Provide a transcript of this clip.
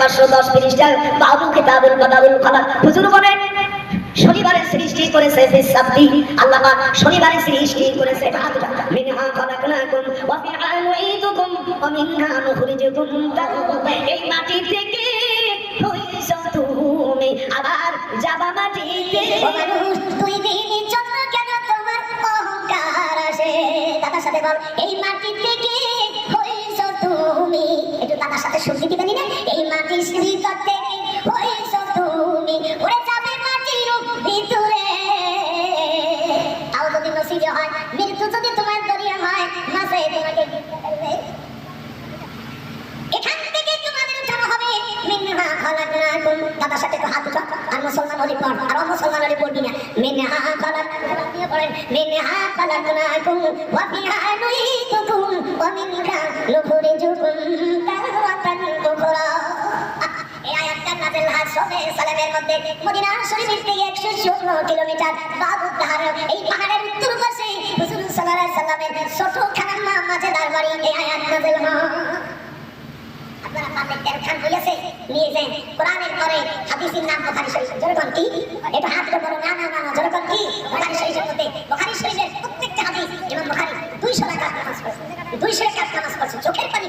510 পৃষ্ঠার বাবু কিতাবুল বাদাউল খালাক। হুজুর বলেন শনিবারে সৃষ্টি করেছে বিসাবদি, আল্লাহ পাক শনিবারে সৃষ্টি করেছে মিনহা খালাকনাকুম ওয়া ফিহা নুঈদুকুম ওয়া মিনহা নুখরিজুকুম তারুরা। এই মাটি থেকে হইছো তুমি, আবার যাবা মাটিতে। ও মানুষ তুই দিনের জন্য কেন তোমার অহংকার আসে? দাদার সাথে বল, এই মাটি থেকে হইছো তুমি। একটু দাদার সাথে শুনতে দিবেন না? এই মাটির ভিতর থেকে হইছো তুমি, ওরে যাবে মাটির ভিতরে। তাও যদি নসিবে হয়, মৃত্যু যদি তোমার দরিয়া হয়, মাঝে তোমাকে এখান থেকে তোমাদের উঠানো হবে। মিনহা খালাকনাকুম, দাদার সাথে একটু হাত উঠা। আর মুসলমান হলে পড়, আর অমুসলমান হলে পড়বি না। মিনহা খালাকনাকুম দিয়ে পড়েন, মিনহা খালাকনাকুম ওয়া ফিহা নুঈদুকুম ওয়া মিনহা নুখরিজুকুম তারাতান উখরা। এই আয়াতটা নাযিল হয় সবে সালেমের মধ্যে, মদিনা শরীফের থেকে 116 কিলোমিটার বাবুর পাহাড়। এই পাহাড়ের উত্তর পাশে হুজুর সাল্লাল্লাহু আলাইহি সাল্লামের ছোটখানা মাঝেদার বাড়ি। এই আয়াত নাযিল হয়। আপনারা পাবলিক টেনশন হইছে নিয়ে যান কোরআনের পরে হাদিসের নাম বুখারী শরীফ। যখন কি এটা হাত ধরে বলো, না না না, যখন কি বুখারী শরীফের মধ্যে, বুখারী শরীফের প্রত্যেকটা হাদিস ইমাম বুখারী 200 রাকাত নামাজ পড়ছে, 200 রাকাত নামাজ পড়ছে চোখের পানি